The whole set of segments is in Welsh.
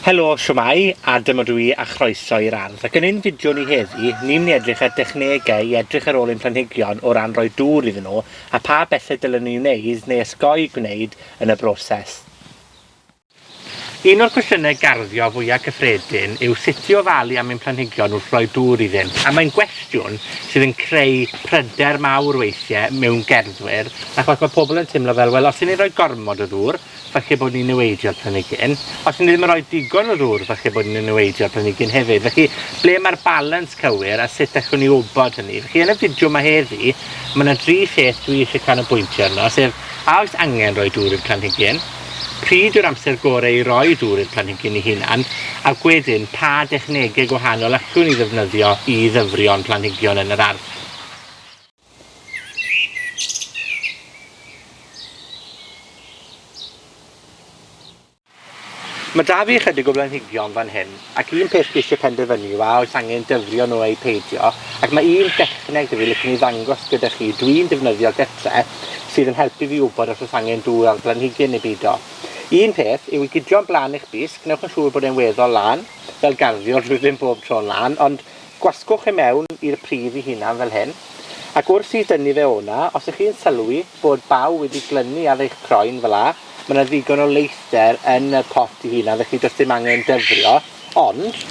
Helo, siwmai, a dyma dwi a chroeso i'r ardd. Ac yn ein fideo ni heddi, ni'n mynd i edrych ar technegau i edrych ar ôl ein planhigion o ran rhoi dŵr iddyn nhw a pa bethau dylen ni wneud neu osgoi gwneud yn y broses. Un o'r cwestiynau garddio fwyaf cyffredin yw sut i ofalu am ein planhigion wrth roi dŵr iddyn. A mae'n gwestiwn sydd yn creu pryder mawr weithiau mewn gerddwyr, achos mae pobl yn teimlo fel, wel, os ydyn ni'n rhoi gormod o ddŵr, falle bod ni'n newidio'r planhigyn. Os ni ddim yn rhoi digon o ddŵr, falle bod ni'n newidio'r planhigyn hefyd. Felly, ble mae'r balans cywir a sut allwn ni wybod hynny? Felly, yn y fideo yma heddi, mae yna 3 pheth dwi eisiau canolbwyntio arno, sef a oes angen rhoi dŵr i'r planhigyn, pryd yw'r amser gorau i roi dŵr i'r planhigyn ei hunan, a wedyn pa dechnegau gwahanol allwn ni ddefnyddio i ddyfrio'n planhigion yn yr ardd. Mae da fi ychydig o blanhigion fan hyn, ac un peth dwi eisiau penderfynu yw a oes angen dyfrio nhw eu peidio, ac mae un dechneg fi licen i ddangos gyda chi dwi'n defnyddio gytre sydd yn helpu fi wybod os oes angen dŵr ar blanhigyn neu beidio. Un peth yw i gydio'n blaen eich bys, gnewch yn siŵr bod e'n weddol lan, fel garddio drwy ddim bob tro'n lan, ond gwasgwch e mewn i'r prif ei hunan fel hyn, ac wrth i dynnu fe o'na, os ych chi'n sylwi bod baw wedi glynu ar eich croen fel la, mae yna ddigon o leithder yn y pot i hunan, felly does dim angen dyfrio, ond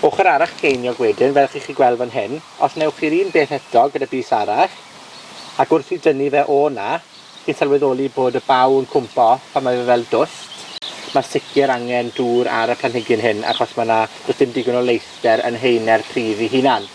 ochr arall geiniog wedyn, fel chi gweld fan hyn, os newch chi'r un beth eto gyda bys arall, ac wrth i dynnu fe o'na, chi'n sylweddoli bod y baw yn cwmpo pan mae fe fel dwst, mae sicr angen dŵr ar y planhigyn hyn, achos does dim digon o leithder yn heina'r prif i hunan.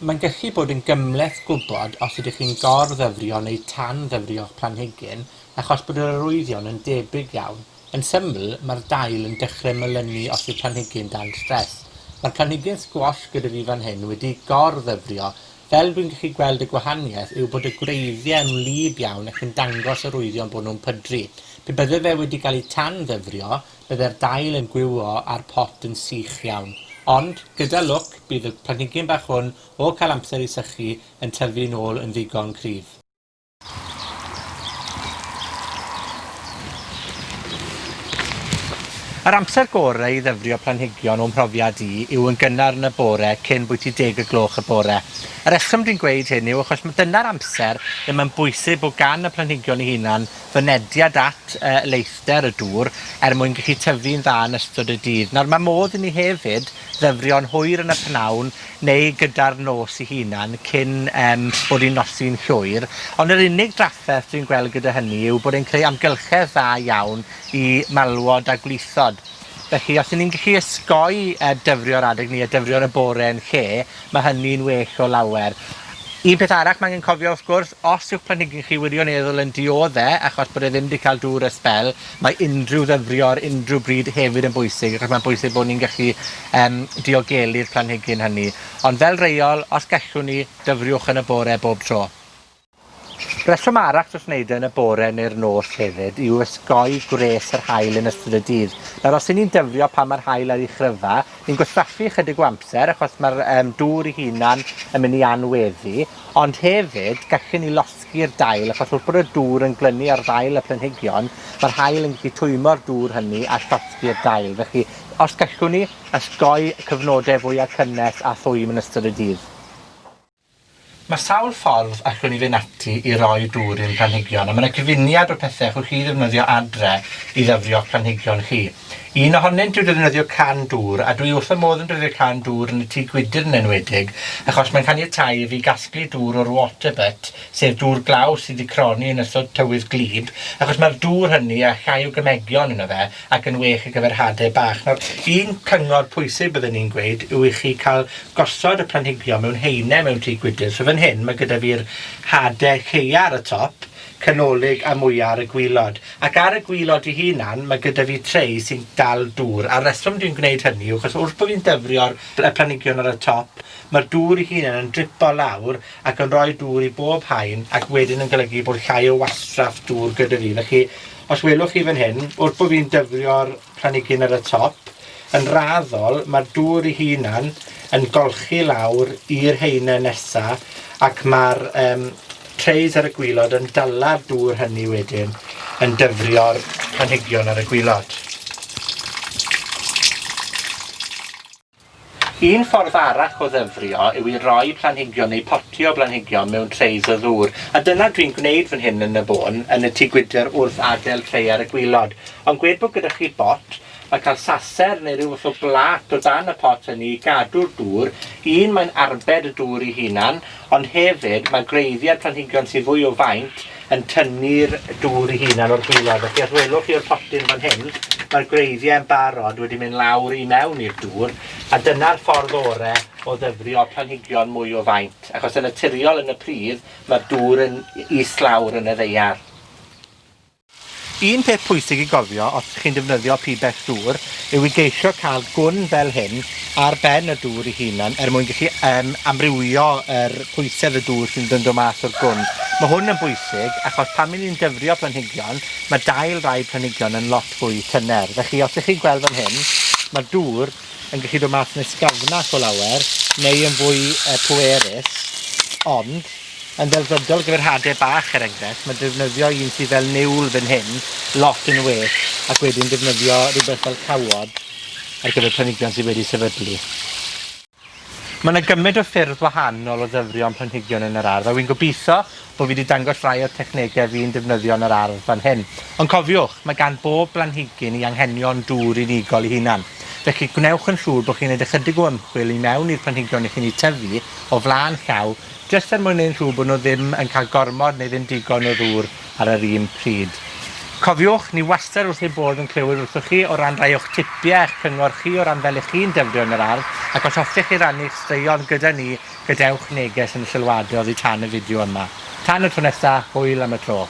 Mae'n gallu bod yn gymleth gwybod os ydych chi'n gor-ddyfrio neu than-dyfrio'ch planhigyn, achos bod yr arwyddion yn debyg iawn. Yn syml, mae'r dail yn dechrau melynu os yw'r planhigyn dan stress. Mae'r planhigyn squash gyda fi fan hyn wedi gor-ddyfrio. Fel dwi'n gallu gweld y gwahaniaeth yw bod y gwreiddiau yn wlyb iawn ac yn dangos yr arwyddion bod nhw'n pydru. Pe bydde fe wedi cael ei than-ddyfrio, bydde'r dail yn gwywo a'r pot yn sych iawn. Ond, gyda lwc, bydd y planhigyn bach hwn o cael amser i sychu yn tyfu nôl yn ddigon cryf. Yr amser gorau i ddyfrio planhigion o'n profiad i yw yn gynnar yn y bore cyn bwyty 10 y gloch y bore. Y reswm dwi'n gweud hyn yw achos mae dyna'r amser y mae'n bwysig bod gan y planhigion ei hunan fynediad at leithder y dŵr mwyn gallu tyfu'n dda yn ystod y dydd. Nawr mae modd i ni hefyd ddyfrio'n hwyr yn y pnawn neu gyda'r nos ei hunan cyn bod hi'n nosi'n llwyr. Ond yr unig drafferth dwi'n gweld gyda hynny yw bod e'n creu amgylchedd dda iawn i malwod a gwlithod. Felly, os ni'n gallu osgoi dyfrio'r adeg ni a dyfrio'r y bore yn lle, mae hynny'n well o lawer. Un peth arall mae angen cofio, wrth gwrs, os yw'ch planhigyn chi wirioneddol yn dioddau, achos bod e ddim wedi cael dŵr y sbel, mae unrhyw ddyfrio ar unrhyw bryd hefyd yn bwysig, achos mae'n bwysig bod ni'n gallu diogelu'r planhigyn hynny. Ond fel reol, os gallwn ni, dyfriwch yn y bore bob tro. Reswm arall dros wneud yn y bore neu'r nos hefyd yw osgoi gwres yr haul yn ystod y dydd. Nawr, os ni'n dyfrio pan mae'r haul ar ei chryfa, ni'n gwastraffu chydig o amser achos mae'r dŵr ei hunan yn mynd i anweddu, ond hefyd gallwn ni losgi'r dail achos wrth bod y dŵr yn glynu ar ddail y planhigion, mae'r haul yn gallu twymo'r dŵr hynny a llosgi'r dail. Felly, os gallwn ni osgoi cyfnodau fwyaf cynnes a thwym yn ystod y dydd. Mae sawl ffordd allwn ni fynd ati i roi dŵr i'n planhigion, a mae yna gyfuniad o pethau allwch chi ddefnyddio adre i ddyfrio'ch planhigion chi. Un ohonynt yw defnyddio can dŵr, a dwi wrth y modd yn defnyddio can dŵr yn y tŷ gwydr yn enwedig, achos mae'n caniatáu i fi gasglu dŵr o'r water butt, sef dŵr glaw sydd wedi croni yn ystod tywydd glib, achos mae'r dŵr hynny a llai o gymegion yno fe, ac yn well i gyfer hadau bach. Nawr, un cyngor pwysig byddwn ni'n gweud yw i chi cael gosod y planhigion mewn haenau mewn tŷ gwydr. So fan hyn, mae gyda fi'r hadau lleia ar y top, canolig a mwyaf ar y gwylod. Ac ar y gwylod ei hunan, mae gyda fi trei sy'n dal dŵr. A'r reswm dwi'n gwneud hynny yw, achos wrth bod fi'n dyfrio'r planhigion ar y top, mae'r dŵr ei hunan yn dripo lawr ac yn rhoi dŵr i bob haen, ac wedyn yn golygu bod llai o wastraff dŵr gyda fi. Felly, os welwch chi fan hyn, wrth bod fi'n dyfrio'r planhigyn ar y top, yn raddol, mae'r dŵr ei hunan yn golchi lawr i'r haenau nesaf, ac mae'r treis ar y gwylod yn dala'r dŵr hynny wedyn yn dyfrio'r planhigion ar y gwylod. Un ffordd arall o ddyfrio yw i roi planhigion neu potio blanhigion mewn treis o ddŵr. A dyna dwi'n gwneud fan hyn yn y bôn, yn y tŷ gwydr wrth adael trei ar y gwilod. Ond gwed bod gyda chi bot, a cael saser neu ryw fath o blat o dan y pot hynny i gadw'r dŵr. Un, mae'n arbed y dŵr i hunan, ond hefyd mae gwreiddiau'r planhigion sydd fwy o faint yn tynnu'r dŵr i hunan o'r gwilod. Felly os welwch chi'r potyn fan hyn, mae'r gwreiddiau yn barod wedi mynd lawr i mewn i'r dŵr, a dyna'r ffordd orau o ddyfrio planhigion mwy o faint. Achos yn naturiol yn y pridd, mae'r dŵr yn islawr yn y ddeiar. Un peth pwysig i gofio os chi'n defnyddio pibell dŵr yw i geisio cael gwn fel hyn ar ben y dŵr i hunan mwyn gallu amrywio pwysedd y dŵr sy'n dod mas o'r gwn. Mae hwn yn bwysig achos pan ni'n dyfrio planhigion, mae dail rai planhigion yn lot fwy tyner. Felly os ych chi'n gweld fan hyn, mae'r dŵr yn gallu dod mas yn ysgafnach o lawer neu yn fwy pwerus, ond yn delfrydol gyfer hadau bach enghraifft, mae defnyddio un sydd fel niwl fan hyn lot yn well ac wedyn defnyddio rhywbeth fel cawod ar gyfer planhigion sydd wedi sefydlu. Mae yna gymaint o ffyrdd wahanol o ddyfrio'n planhigion yn yr ardd, a wy'n gobeithio bod fi wedi dangos rai o'r technegau fi'n defnyddio yn yr ardd fan hyn. Ond cofiwch, mae gan bob blanhigyn i anghenion dŵr unigol i hunan. Felly gwnewch yn siŵr bod chi'n neud ychydig o ymchwil i mewn i'r planhigion i chi'n ei tyfu o flaen llaw, jyst mwyn neu'n siŵr bod nhw ddim yn cael gormod neu ddim digon o ddŵr ar yr un pryd. Cofiwch, ni wastad wrth ei bod yn clywed wrthych chi o ran rai o'ch tipiau eich cyngor chi o ran fel ych chi'n dyfrio yn yr ardd, ac os hoffech chi rannu'ch straeon gyda ni, gadewch neges yn y sylwadodd i tan y fideo yma. Tan y tro nesa, hwyl am y tro.